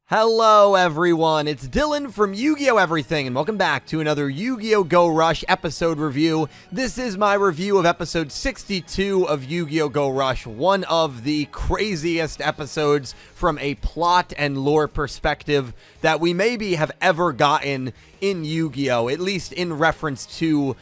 Hello everyone, it's Dylan from Yu-Gi-Oh! Everything, and welcome back to another Yu-Gi-Oh! Go Rush episode review. This is my review of episode 62 of Yu-Gi-Oh! Go Rush, one of the craziest episodes from a plot and lore perspective that we maybe have ever gotten in Yu-Gi-Oh! At least in reference to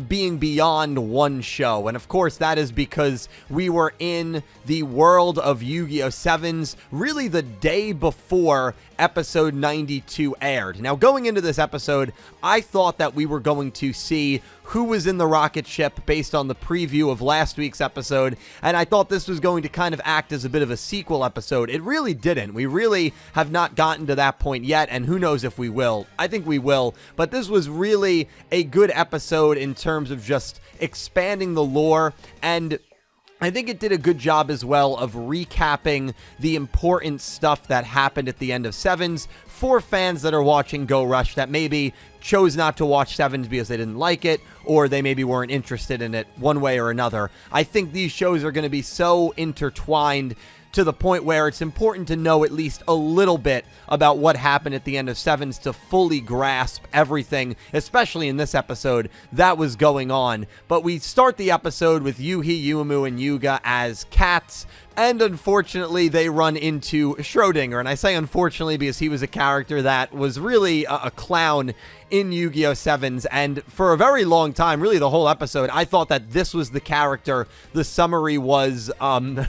being beyond one show. And of course that is because we were in the world of Yu-Gi-Oh! 7's really the day before episode 92 aired. Now going into this episode, I thought that we were going to see who was in the rocket ship based on the preview of last week's episode, and I thought this was going to kind of act as a bit of a sequel episode. It really didn't. We really have not gotten to that point yet, and who knows if we will. I think we will, but this was really a good episode in terms of just expanding the lore, and I think it did a good job as well of recapping the important stuff that happened at the end of 7's for fans that are watching Go Rush that maybe chose not to watch 7's because they didn't like it, or they maybe weren't interested in it one way or another. I think these shows are going to be so intertwined to the point where it's important to know at least a little bit about what happened at the end of 7's to fully grasp everything, especially in this episode, that was going on. But we start the episode with Yuhi, Yuumu, and Yuga as cats, and unfortunately they run into Schrodinger. And I say unfortunately because he was a character that was really a clown in Yu-Gi-Oh! 7's, and for a very long time, really the whole episode, I thought that this was the character the summary was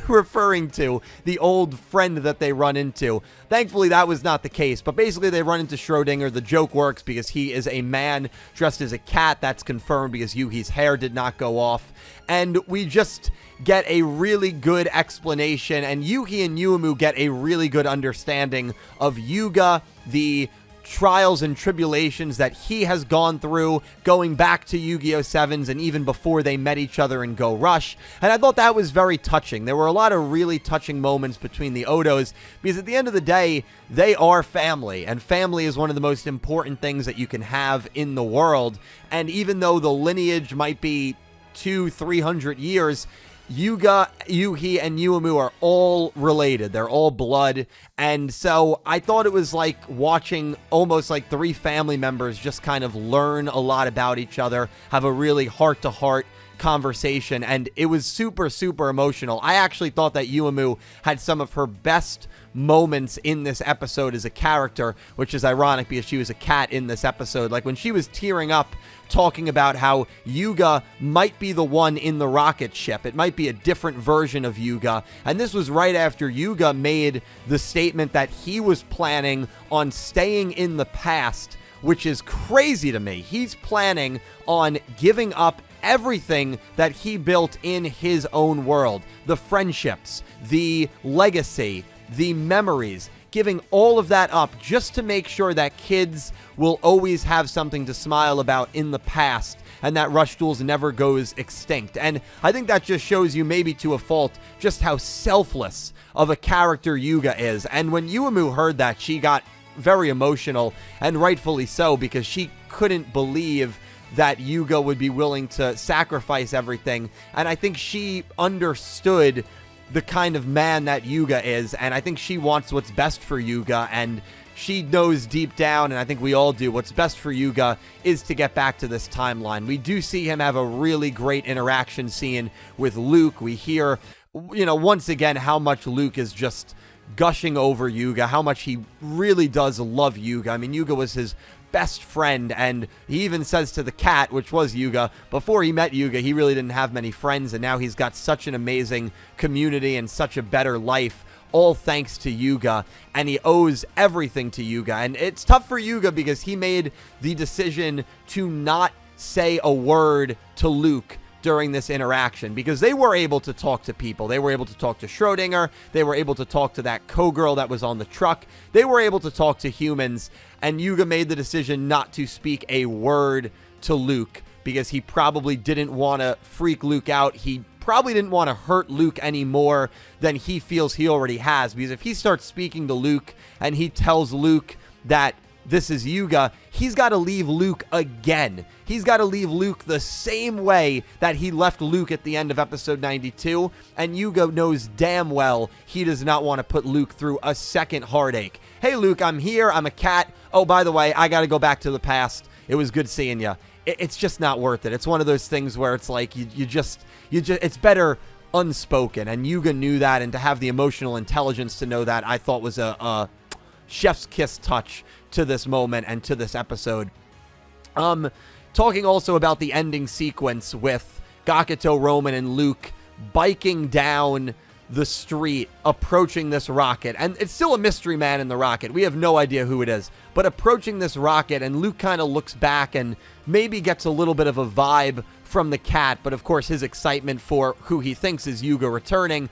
referring to, the old friend that they run into. Thankfully, that was not the case, but basically they run into Schrodinger. The joke works because he is a man dressed as a cat. That's confirmed because Yuhi's hair did not go off, and we just get a really good explanation, and Yuhi and Yuumu get a really good understanding of Yuga, the trials and tribulations that he has gone through going back to Yu-Gi-Oh! 7's and even before they met each other in Go Rush, and I thought that was very touching. There were a lot of really touching moments between the Odos because at the end of the day, they are family, and family is one of the most important things that you can have in the world, and even though the lineage might be 200-300 years, Yuga, Yuhi, and Yuumu are all related. They're all blood. And so I thought it was like watching almost like three family members just kind of learn a lot about each other, have a really heart-to-heart conversation, and it was super, super emotional. I actually thought that Yuumu had some of her best moments in this episode as a character, which is ironic because she was a cat in this episode. Like when she was tearing up talking about how Yuga might be the one in the rocket ship. It might be a different version of Yuga. And this was right after Yuga made the statement that he was planning on staying in the past, which is crazy to me. He's planning on giving up everything that he built in his own world. The friendships, the legacy, the memories, giving all of that up just to make sure that kids will always have something to smile about in the past and that Rush Duels never goes extinct. And I think that just shows you, maybe to a fault, just how selfless of a character Yuga is. And when Yuumu heard that, she got very emotional, and rightfully so, because she couldn't believe that Yuga would be willing to sacrifice everything. And I think she understood the kind of man that Yuga is, and I think she wants what's best for Yuga, and she knows deep down, and I think we all do, what's best for Yuga is to get back to this timeline. We do see him have a really great interaction scene with Luke. We hear, once again, how much Luke is just gushing over Yuga, how much he really does love Yuga. I mean, Yuga was his best friend, and he even says to the cat, which was Yuga, before he met Yuga, he really didn't have many friends, and now he's got such an amazing community and such a better life, all thanks to Yuga, and he owes everything to Yuga. And it's tough for Yuga because he made the decision to not say a word to Luke during this interaction, because they were able to talk to people. They were able to talk to Schrodinger. They were able to talk to that co-girl that was on the truck. They were able to talk to humans, and Yuga made the decision not to speak a word to Luke because he probably didn't want to freak Luke out. He probably didn't want to hurt Luke any more than he feels he already has, because if he starts speaking to Luke and he tells Luke that this is Yuga, he's got to leave Luke again. He's got to leave Luke the same way that he left Luke at the end of episode 92, and Yuga knows damn well he does not want to put Luke through a second heartache. hey, Luke, I'm here. I'm a cat. Oh, by the way, I got to go back to the past. It was good seeing you. It's just not worth it. It's one of those things where it's like you just it's better unspoken, and Yuga knew that, and to have the emotional intelligence to know that, I thought was a chef's kiss touch to this moment and to this episode. Talking also about the ending sequence with Gakuto, Roman, and Luke biking down the street, approaching this rocket, and it's still a mystery man in the rocket. We have no idea who it is, but approaching this rocket, and Luke kind of looks back and maybe gets a little bit of a vibe from the cat, but of course his excitement for who he thinks is Yuga returning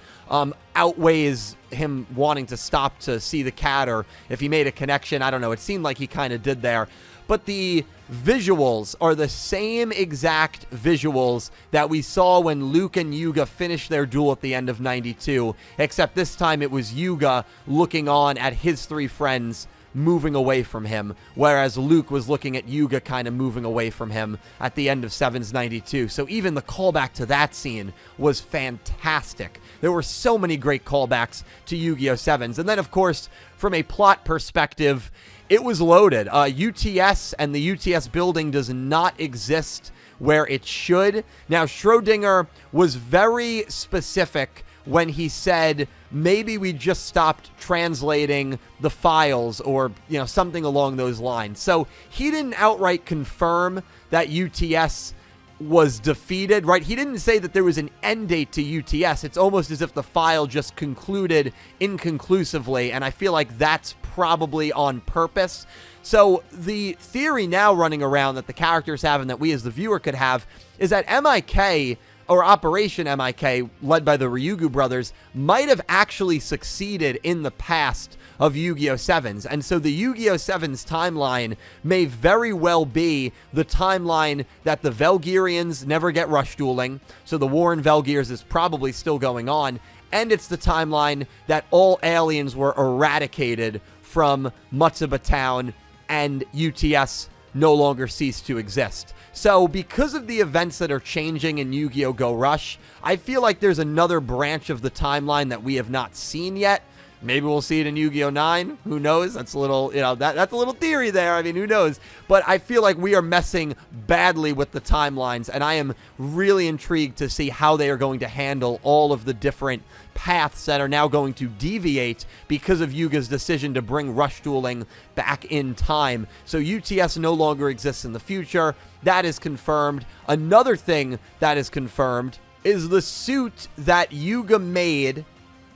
outweighs him wanting to stop to see the cat, or if he made a connection. I don't know. It seemed like he kind of did there. But the visuals are the same exact visuals that we saw when Luke and Yuga finished their duel at the end of 92, except this time it was Yuga looking on at his three friends moving away from him, whereas Luke was looking at Yuga kind of moving away from him at the end of 7's 92. So even the callback to that scene was fantastic. There were so many great callbacks to Yu-Gi-Oh! 7's. And then, of course, from a plot perspective, it was loaded. UTS and the UTS building does not exist where it should. Now, Schrodinger was very specific when he said maybe we just stopped translating the files, or, you know, something along those lines. So he didn't outright confirm that UTS was defeated, right? He didn't say that there was an end date to UTS. It's almost as if the file just concluded inconclusively, and I feel like that's probably on purpose. So the theory now running around that the characters have, and that we as the viewer could have, is that MIK, or Operation MIK, led by the Ryugu brothers, might have actually succeeded in the past of Yu-Gi-Oh! 7's. And so the Yu-Gi-Oh! 7's timeline may very well be the timeline that the Velgirians never get rush dueling. So the war in Velgirs is probably still going on. And it's the timeline that all aliens were eradicated from Matsuba Town and UTS no longer cease to exist. So because of the events that are changing in Yu-Gi-Oh! Go Rush, I feel like there's another branch of the timeline that we have not seen yet. Maybe we'll see it in Yu-Gi-Oh! 9. Who knows? That's a little, that's a little theory there. I mean, who knows? But I feel like we are messing badly with the timelines, and I am really intrigued to see how they are going to handle all of the different paths that are now going to deviate because of Yuga's decision to bring rush dueling back in time. So UTS no longer exists in the future. That is confirmed. Another thing that is confirmed is the suit that Yuga made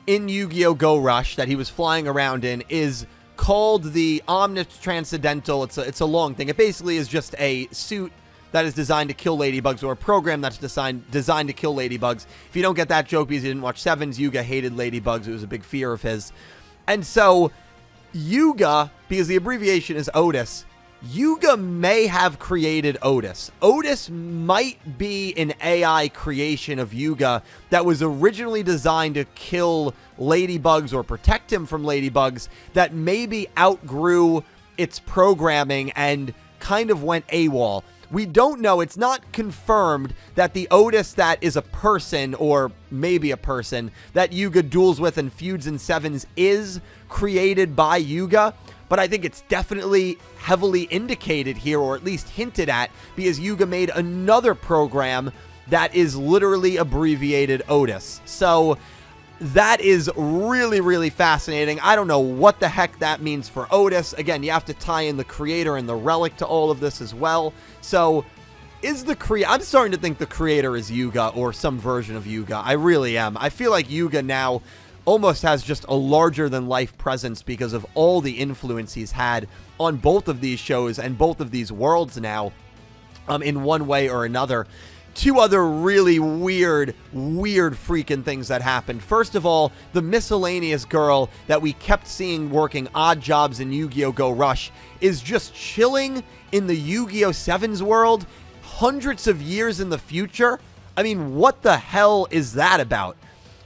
in Yu-Gi-Oh! Go Rush that he was flying around in is called the Omnitranscendental. It's a long thing. It basically is just a suit that is designed to kill ladybugs, or a program that's designed to kill ladybugs. If you don't get that joke because you didn't watch 7's, Yuga hated ladybugs. It was a big fear of his. And so Yuga, because the abbreviation is Otis, Yuga may have created Otis. Otis might be an AI creation of Yuga that was originally designed to kill ladybugs or protect him from ladybugs, that maybe outgrew its programming and kind of went AWOL. We don't know. It's not confirmed that the Otis that is a person, or maybe a person, that Yuga duels with and feuds in 7's is created by Yuga. But I think it's definitely heavily indicated here, or at least hinted at, because Yuga made another program that is literally abbreviated Otis. So that is really, really fascinating. I don't know what the heck that means for Otis. Again, you have to tie in the creator and the relic to all of this as well. So is the I'm starting to think the creator is Yuga, or some version of Yuga. I really am. I feel like Yuga now almost has just a larger-than-life presence because of all the influence he's had on both of these shows and both of these worlds now, in one way or another. Two other really weird freaking things that happened. First of all, the miscellaneous girl that we kept seeing working odd jobs in Yu-Gi-Oh! Go Rush is just chilling in the Yu-Gi-Oh! 7's world hundreds of years in the future. I mean, what the hell is that about?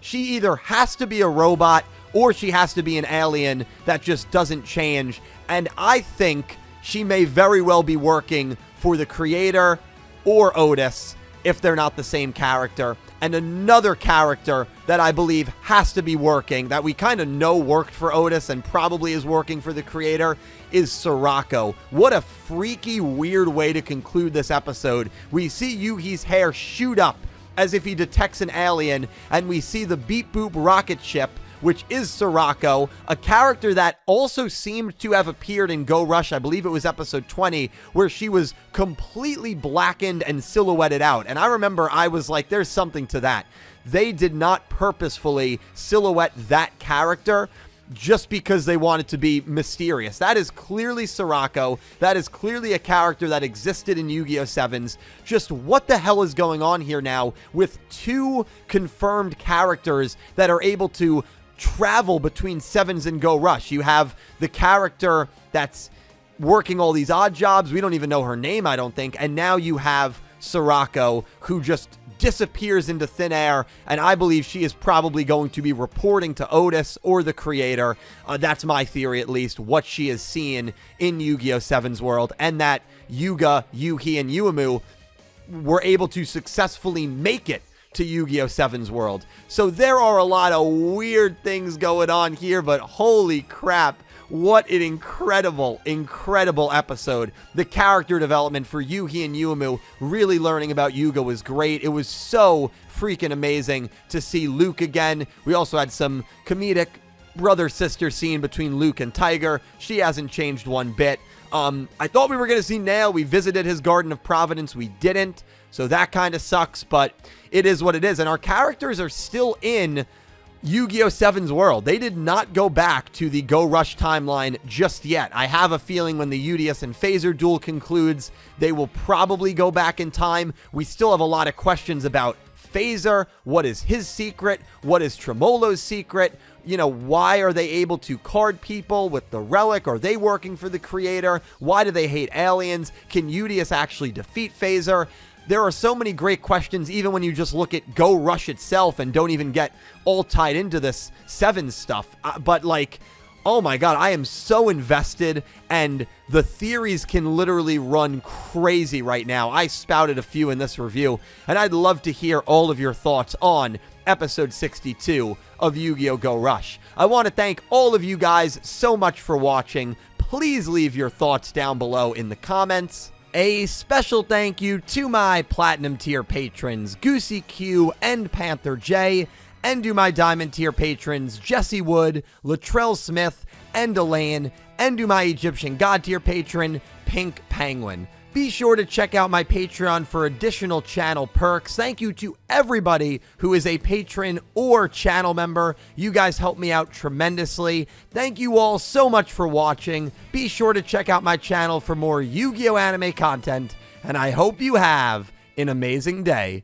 She either has to be a robot, or she has to be an alien that just doesn't change. And I think she may very well be working for the creator or Otis. if they're not the same character. And another character that I believe has to be working, that we kind of know worked for Otis and probably is working for the creator, is Sorako. What a freaky, weird way to conclude this episode. We see Yuhi's hair shoot up as if he detects an alien, and we see the Beep Boop rocket ship, which is Sorako, a character that also seemed to have appeared in Go Rush, I believe it was episode 20, where she was completely blackened and silhouetted out. And I remember I was like, there's something to that. They did not purposefully silhouette that character just because they wanted to be mysterious. That is clearly Sorako. That is clearly a character that existed in Yu-Gi-Oh! 7s. Just what the hell is going on here now with two confirmed characters that are able to travel between 7s and Go Rush? You have the character that's working all these odd jobs. We don't even know her name, I don't think. And now you have Sorako, who just disappears into thin air, and I believe she is probably going to be reporting to Otis or the creator. That's my theory, at least, what she is seeing in Yu-Gi-Oh! 7's world, and that Yuga, Yuhi, and Yuumu were able to successfully make it to Yu-Gi-Oh! 7's world. So there are a lot of weird things going on here, but holy crap, what an incredible, incredible episode. The character development for Yuhi and Yuumu, really learning about Yuga, was great. It was so freaking amazing to see Luke again. We also had some comedic brother-sister scene between Luke and Tiger. She hasn't changed one bit. I thought we were going to see Nail. We visited his Garden of Providence. We didn't. So that kind of sucks, but it is what it is. And our characters are still in Yu-Gi-Oh! 7's world. They did not go back to the Go Rush timeline just yet. I have a feeling when the Udius and Phaser duel concludes, they will probably go back in time. We still have a lot of questions about Phaser. What is his secret? What is Tremolo's secret? You know, why are they able to card people with the relic? Are they working for the creator? Why do they hate aliens? Can Udius actually defeat Phaser? There are so many great questions, even when you just look at Go Rush itself and don't even get all tied into this 7 stuff. But like, oh my god, I am so invested, and the theories can literally run crazy right now. I spouted a few in this review, and I'd love to hear all of your thoughts on episode 62 of Yu-Gi-Oh! Go Rush. I want to thank all of you guys so much for watching. Please leave your thoughts down below in the comments. A special thank you to my Platinum tier patrons, Goosey Q and Panther J, and to my Diamond tier patrons, Jesse Wood, Latrell Smith, and Elaine, and to my Egyptian God tier patron, Pink Penguin. Be sure to check out my Patreon for additional channel perks. Thank you to everybody who is a patron or channel member. You guys help me out tremendously. Thank you all so much for watching. Be sure to check out my channel for more Yu-Gi-Oh! Anime content, and I hope you have an amazing day.